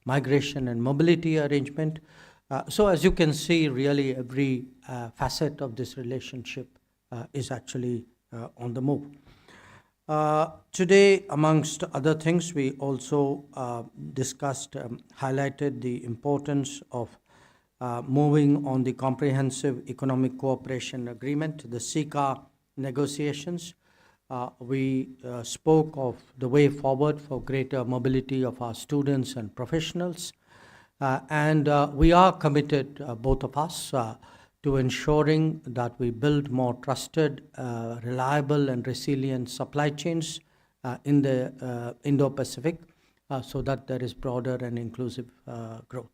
migration and mobility arrangement. So as you can see, really every facet of this relationship is actually on the move. Today, amongst other things, we also discussed, highlighted the importance of moving on the Comprehensive Economic Cooperation Agreement, the CECA negotiations. We spoke of the way forward for greater mobility of our students and professionals. And we are committed, both of us, to ensuring that we build more trusted, reliable, and resilient supply chains in the Indo-Pacific so that there is broader and inclusive growth.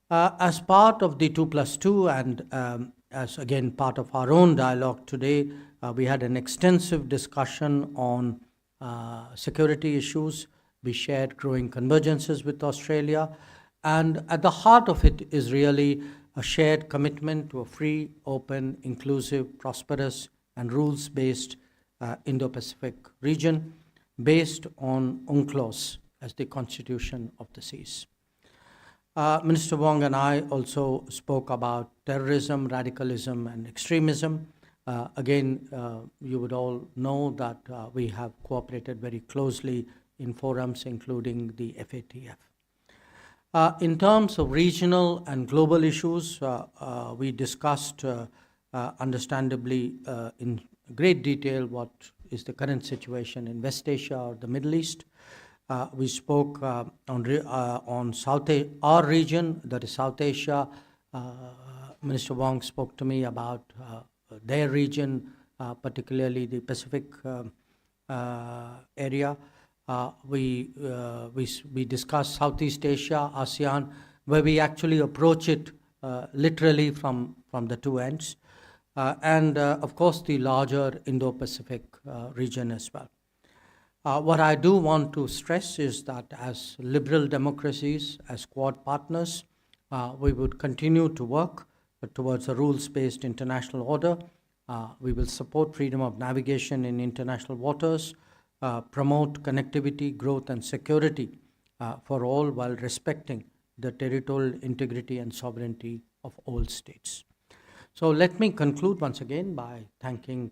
As part of the 2+2 and as again part of our own dialogue today, we had an extensive discussion on security issues. We shared growing convergences with Australia. And at the heart of it is really a shared commitment to a free, open, inclusive, prosperous, and rules-based Indo-Pacific region based on UNCLOS as the constitution of the seas. Minister Wong and I also spoke about terrorism, radicalism, and extremism. Again, you would all know that we have cooperated very closely in forums, including the FATF. In terms of regional and global issues, we discussed, understandably, in great detail what is the current situation in West Asia or the Middle East. We spoke on our region, that is South Asia. Minister Wong spoke to me about their region, particularly the Pacific area. We discussed Southeast Asia, ASEAN, where we actually approach it literally from the two ends. And of course, the larger Indo-Pacific region as well. What I do want to stress is that as liberal democracies, as Quad partners, we would continue to work towards a rules-based international order. We will support freedom of navigation in international waters, promote connectivity, growth, and security for all while respecting the territorial integrity and sovereignty of all states. So let me conclude once again by thanking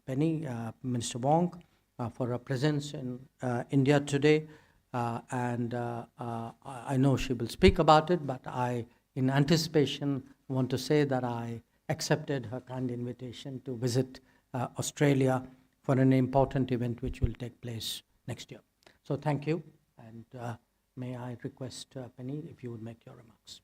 Penny, Minister Wong, for her presence in India today. And I know she will speak about it, but I, in anticipation, want to say that I accepted her kind invitation to visit Australia for an important event which will take place next year. So thank you, and may I request, Penny, if you would make your remarks.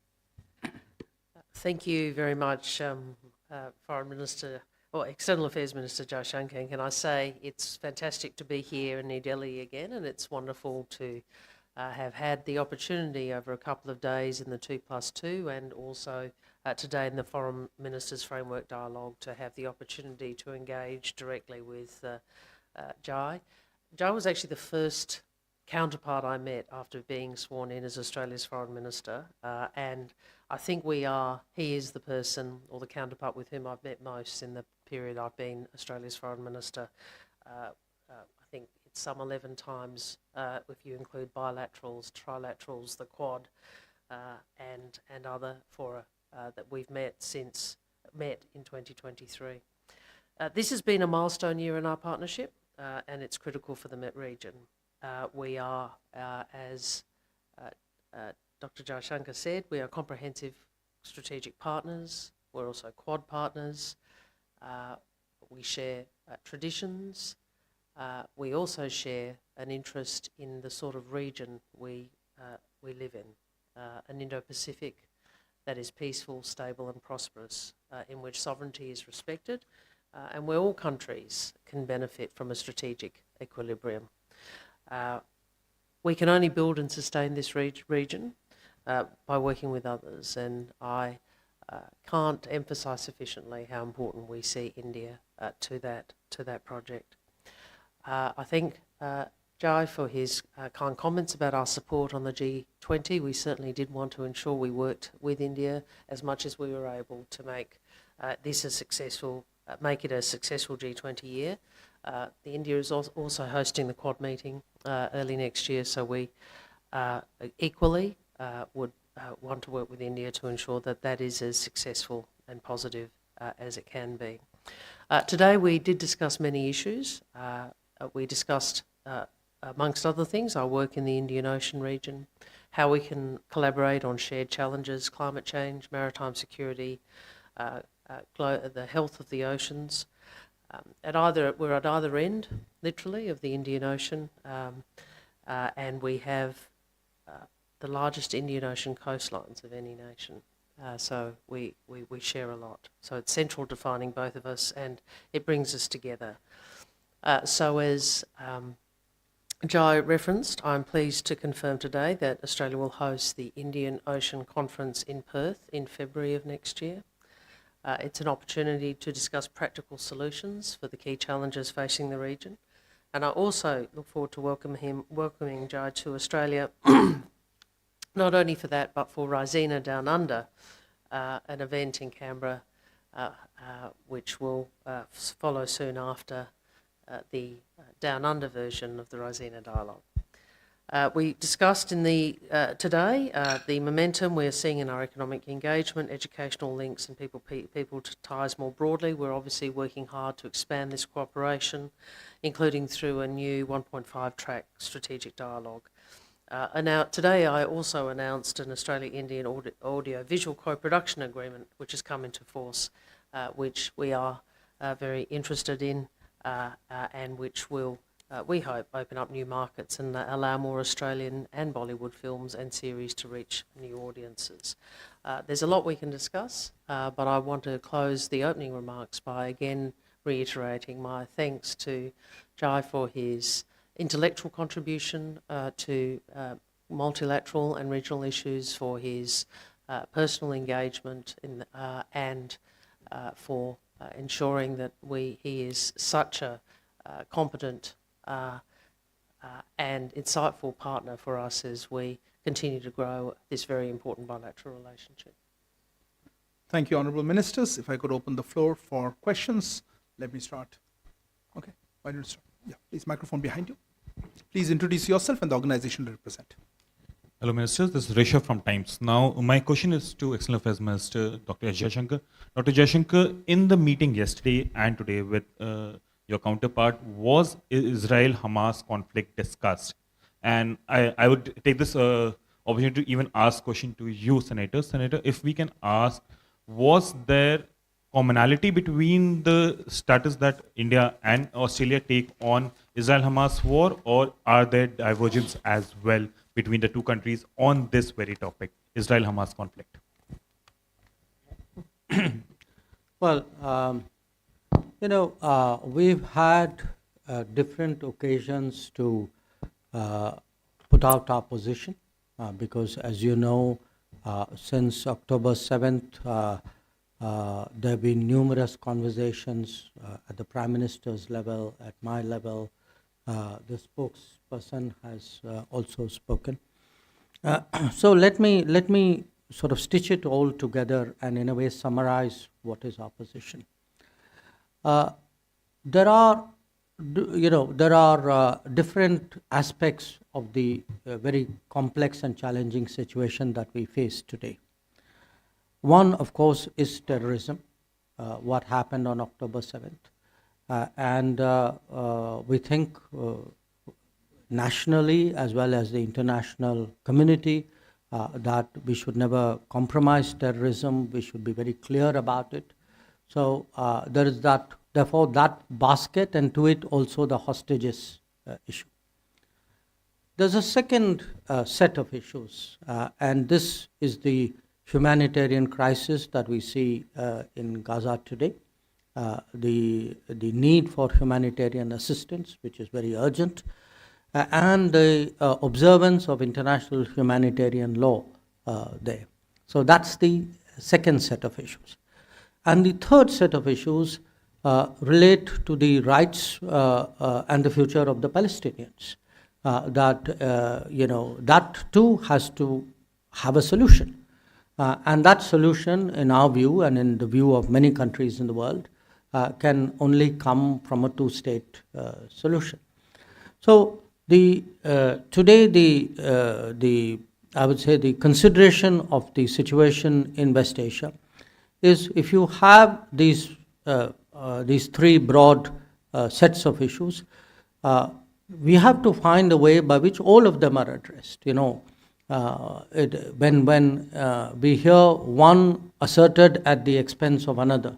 Thank you very much, Foreign Minister, or External Affairs Minister Jaishankar. And can I say it's fantastic to be here in New Delhi again, and it's wonderful to have had the opportunity over a couple of days in the 2+2 and also today in the Foreign Ministers Framework Dialogue to have the opportunity to engage directly with Jai. Jai was actually the first counterpart I met after being sworn in as Australia's Foreign Minister, and I think he is the person or the counterpart with whom I've met most in the period I've been Australia's Foreign Minister. I think it's some 11 times if you include bilaterals, trilaterals, the Quad, and other fora that we've met in 2023. This has been a milestone year in our partnership, and it's critical for the Met region. We are, as Dr. Jaishankar said, we are comprehensive strategic partners. We're also Quad partners. We share traditions. We also share an interest in the sort of region we live in, an Indo-Pacific that is peaceful, stable and prosperous, in which sovereignty is respected, and where all countries can benefit from a strategic equilibrium. We can only build and sustain this region by working with others, and I can't emphasise sufficiently how important we see India to that project. I thank Jai for his kind comments about our support on the G20. We certainly did want to ensure we worked with India as much as we were able to make this a successful, make it a successful G20 year. The India is also hosting the Quad meeting early next year, so we equally would want to work with India to ensure that that is as successful and positive as it can be. Today we did discuss many issues. We discussed, amongst other things, our work in the Indian Ocean region, how we can collaborate on shared challenges, climate change, maritime security, the health of the oceans. We're at either end, literally, of the Indian Ocean, and we have the largest Indian Ocean coastlines of any nation. So we share a lot. So it's central defining both of us, and it brings us together. So as Jai referenced, I'm pleased to confirm today that Australia will host the Indian Ocean Conference in Perth in February of next year. It's an opportunity to discuss practical solutions for the key challenges facing the region. And I also look forward to welcoming Jai to Australia, not only for that, but for Raisina Down Under, an event in Canberra, which will follow soon after the Down Under version of the Raisina Dialogue. We discussed today the momentum we're seeing in our economic engagement, educational links and people ties more broadly. We're obviously working hard to expand this cooperation, including through a new 1.5 track strategic dialogue. Today I also announced an Australia-Indian audio-visual co-production agreement which has come into force, which we are very interested in and which will, we hope, open up new markets and allow more Australian and Bollywood films and series to reach new audiences. There's a lot we can discuss, but I want to close the opening remarks by again reiterating my thanks to Jai for his intellectual contribution to multilateral and regional issues, for his personal engagement and for ensuring that he is such a competent and insightful partner for us as we continue to grow this very important bilateral relationship. Thank you, Honourable Ministers. If I could open the floor for questions. Let me start. Okay, why don't you start? Yeah, please, microphone behind you. Please introduce yourself and the organization you represent. Hello, Ministers. This is Rishabh from Times. Now, my question is to External Affairs Minister Dr. S. Jaishankar. Dr. Jaishankar, in the meeting yesterday and today with your counterpart, was Israel-Hamas conflict discussed? And I would take this opportunity to even ask question to you, Senator. Senator, if we can ask, was there commonality between the status that India and Australia take on Israel-Hamas war, or are there divergences as well between the two countries on this very topic, Israel-Hamas conflict? Well, we've had different occasions to put out our position because, as you know, since October 7th, there have been numerous conversations at the Prime Minister's level, at my level. The spokesperson has also spoken. So let me sort of stitch it all together and in a way summarize what is our position. There are different aspects of the very complex and challenging situation that we face today. One, of course, is terrorism, what happened on October 7th. And we think nationally as well as the international community that we should never compromise terrorism. We should be very clear about it. So there is that, therefore, that basket, and to it also the hostages issue. There's a second set of issues, and this is the humanitarian crisis that we see in Gaza today. The need for humanitarian assistance, which is very urgent, and the observance of international humanitarian law there. So that's the second set of issues. And the third set of issues relate to the rights and the future of the Palestinians. That too has to have a solution. And that solution, in our view and in the view of many countries in the world, can only come from a two-state solution. So Today the I would say the consideration of the situation in West Asia is if you have these three broad sets of issues, we have to find a way by which all of them are addressed. When we hear one asserted at the expense of another,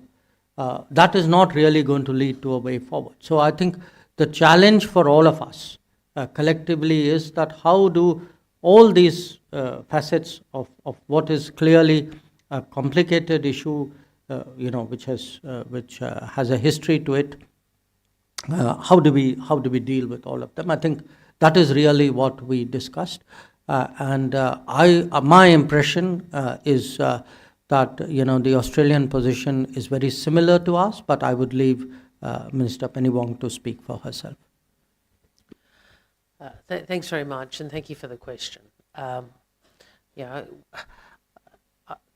that is not really going to lead to a way forward. So I think the challenge for all of us collectively is that how do all these facets of what is clearly a complicated issue, which has a history to it, how do we deal with all of them? I think that is really what we discussed, my impression is that the Australian position is very similar to us, but I would leave Minister Penny Wong to speak for herself. Thanks very much, and thank you for the question.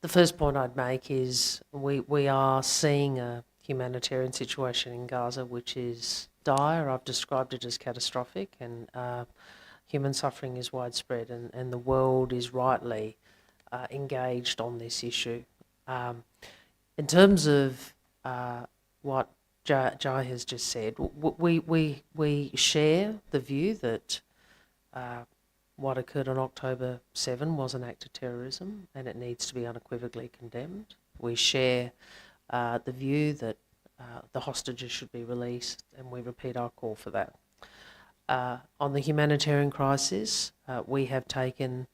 The first point I'd make is we are seeing a humanitarian situation in Gaza which is dire. I've described it as catastrophic, and human suffering is widespread, and the world is rightly engaged on this issue. In terms of what Jai has just said, we share the view that what occurred on October 7 was an act of terrorism and it needs to be unequivocally condemned. We share the view that the hostages should be released, and we repeat our call for that. On the humanitarian crisis, we have taken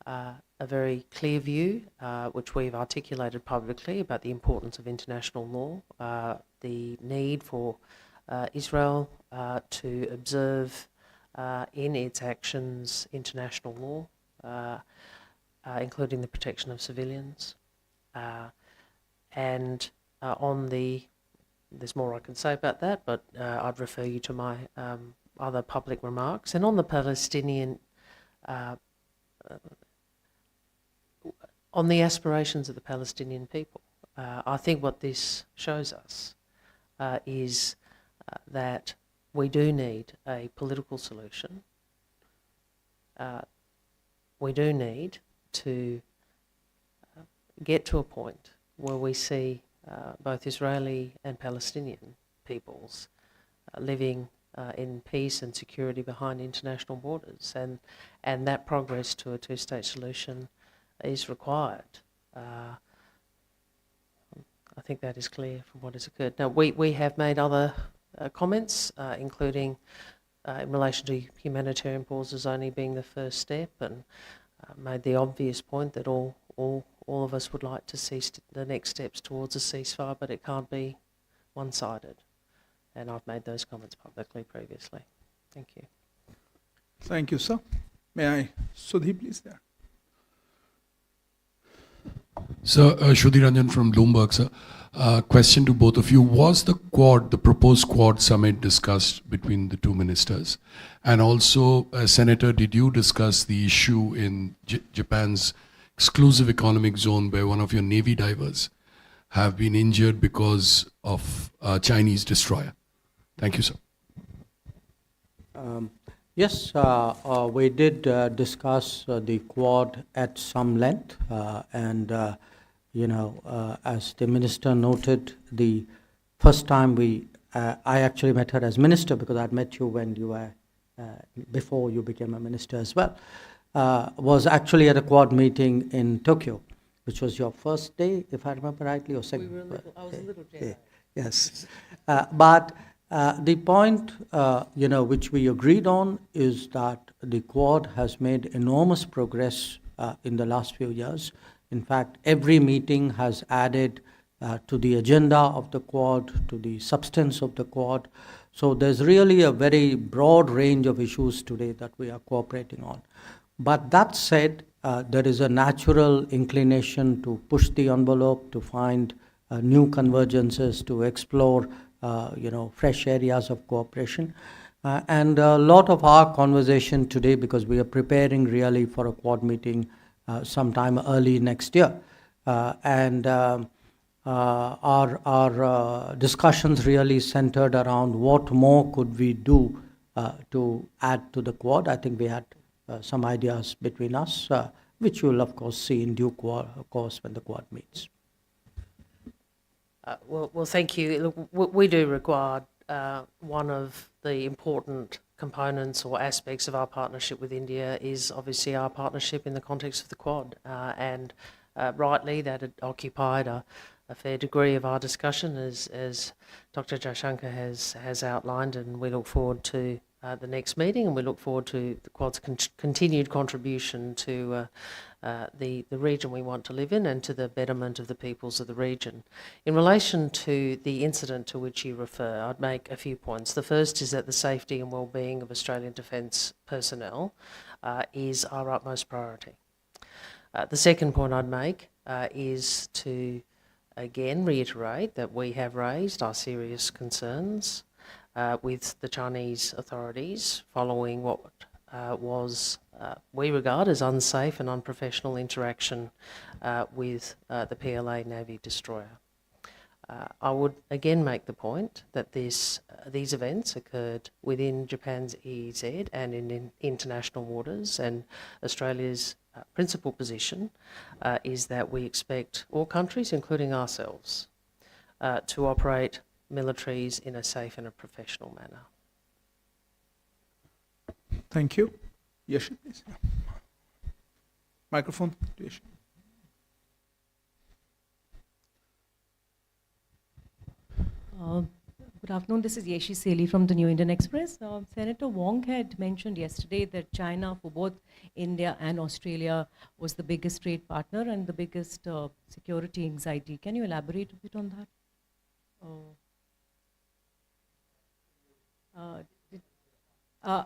a very clear view, which we've articulated publicly, about the importance of international law, the need for Israel to observe in its actions international law, including the protection of civilians. There's more I can say about that, but I'd refer you to my other public remarks. And on the Palestinian, on the aspirations of the Palestinian people, I think what this shows us is that we do need a political solution. We do need to get to a point where we see both Israeli and Palestinian peoples living in peace and security behind international borders, and that progress to a two-state solution is required. I think that is clear from what has occurred. Now, we have made other comments, including in relation to humanitarian pauses only being the first step, and made the obvious point that all of us would like to see the next steps towards a ceasefire, but it can't be one-sided. And I've made those comments publicly previously. Thank you. Thank you, sir. May I, Sudhi, please, there. Sir, Shruti Ranjan from Bloomberg, sir. Question to both of you. Was the proposed Quad summit discussed between the two ministers? And also, Senator, did you discuss the issue in Japan's exclusive economic zone where one of your Navy divers have been injured because of a Chinese destroyer? Thank you, sir. Yes, we did discuss the Quad at some length, and as the minister noted, the first time I actually met her as minister, because I'd met you when you were before you became a minister as well, was actually at a Quad meeting in Tokyo, which was your first day, if I remember rightly, or second. I was a little jet-lagged. Yes, but the point, which we agreed on is that the Quad has made enormous progress in the last few years. In fact, every meeting has added to the agenda of the Quad, to the substance of the Quad. So there's really a very broad range of issues today that we are cooperating on. But that said, there is a natural inclination to push the envelope, to find new convergences, to explore fresh areas of cooperation. And a lot of our conversation today, because we are preparing really for a Quad meeting sometime early next year, and our discussions really centered around what more could we do to add to the Quad. I think we had some ideas between us, which you'll of course see in due course when the Quad meets. Well, thank you. Look, we do regard one of the important components or aspects of our partnership with India is obviously our partnership in the context of the Quad, and rightly that it occupied a fair degree of our discussion, as Dr. Jaishankar has outlined, and we look forward to the next meeting, and we look forward to the Quad's continued contribution to the region we want to live in and to the betterment of the peoples of the region. In relation to the incident to which you refer, I'd make a few points. The first is that the safety and well-being of Australian Defence personnel is our utmost priority. The second point I'd make is to again reiterate that we have raised our serious concerns with the Chinese authorities following what was we regard as unsafe and unprofessional interaction with the PLA Navy destroyer. I would again make the point that these events occurred within Japan's EEZ and in international waters, and Australia's principal position is that we expect all countries, including ourselves, to operate militaries in a safe and a professional manner. Thank you. Yashi, please. Yeah. Microphone to Yashi. Good afternoon. This is Yeshi Seli from the New Indian Express. Senator Wong had mentioned yesterday that China, for both India and Australia, was the biggest trade partner and the biggest security anxiety. Can you elaborate a bit on that?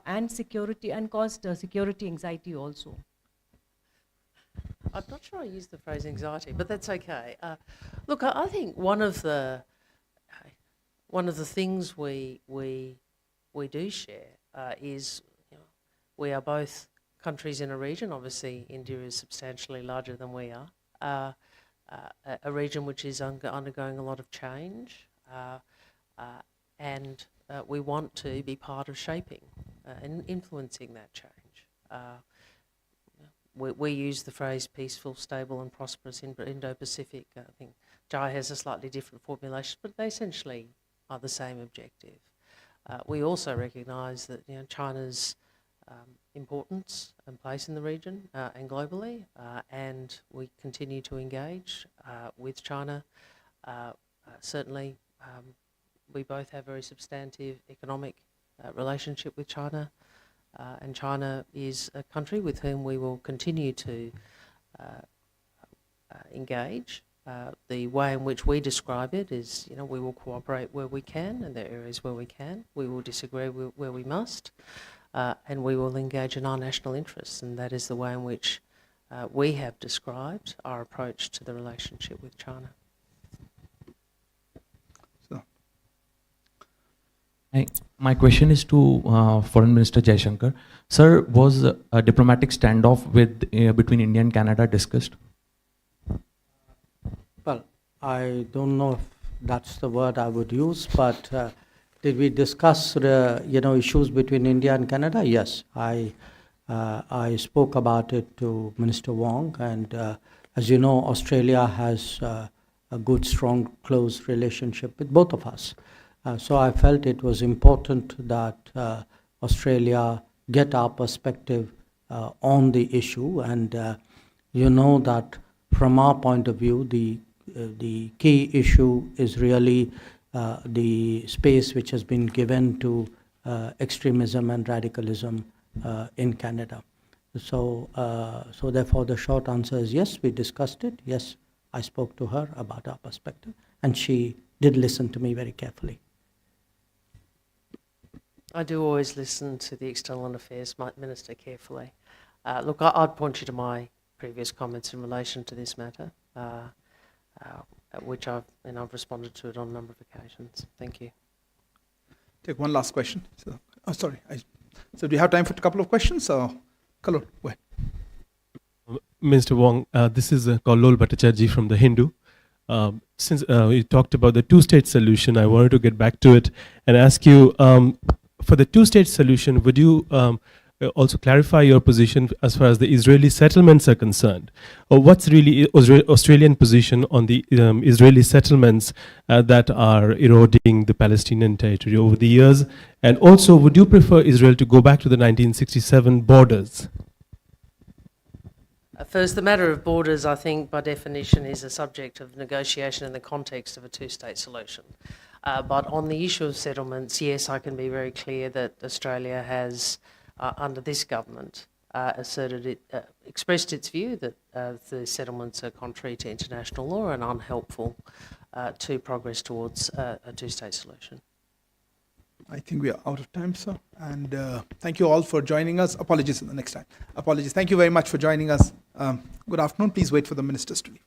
And security, and caused security anxiety also. I'm not sure I used the phrase anxiety, but that's okay. Look, I think one of the things we do share is, you know, we are both countries in a region. Obviously, India is substantially larger than we are. A region which is undergoing a lot of change, and we want to be part of shaping and influencing that change. We use the phrase peaceful, stable and prosperous Indo-Pacific. I think Jai has a slightly different formulation, but they essentially are the same objective. We also recognise that, you know, China's importance and place in the region and globally, and we continue to engage with China. Certainly, we both have very substantive economic relationship with China, and China is a country with whom we will continue to engage. The way in which we describe it is, you know, we will cooperate where we can, and there are areas where we can. We will disagree where we must, and we will engage in our national interests, and that is the way in which we have described our approach to the relationship with China. My question is to Foreign Minister Jaishankar. Sir, was a diplomatic standoff between India and Canada discussed? Well, I don't know if that's the word I would use, but did we discuss the issues between India and Canada? Yes, I spoke about it to Minister Wong, and as you know, Australia has a good, strong, close relationship with both of us. So I felt it was important that Australia get our perspective on the issue, and you know that from our point of view, the key issue is really the space which has been given to extremism and radicalism in Canada. So therefore the short answer is yes, we discussed it. Yes, I spoke to her about our perspective, and she did listen to me very carefully. I do always listen to the External Affairs Minister carefully. Look, I'd point you to my previous comments in relation to this matter, which I've responded to it on a number of occasions. Thank you. Take one last question. So do you have time for a couple of questions? Kalol, go ahead. Mr. Wong, this is Kalol Bhattacharjee from The Hindu. Since you talked about the two-state solution, I wanted to get back to it and ask you, for the two-state solution, would you also clarify your position as far as the Israeli settlements are concerned? Or what's really Australian position on the Israeli settlements that are eroding the Palestinian territory over the years? And also, would you prefer Israel to go back to the 1967 borders? First, the matter of borders, I think, by definition, is a subject of negotiation in the context of a two-state solution. But on the issue of settlements, yes, I can be very clear that Australia has, under this government, expressed its view that the settlements are contrary to international law and unhelpful to progress towards a two-state solution. I think we are out of time, sir. And thank you all for joining us. Apologies for the next time. Apologies. Thank you very much for joining us. Good afternoon. Please wait for the ministers to leave.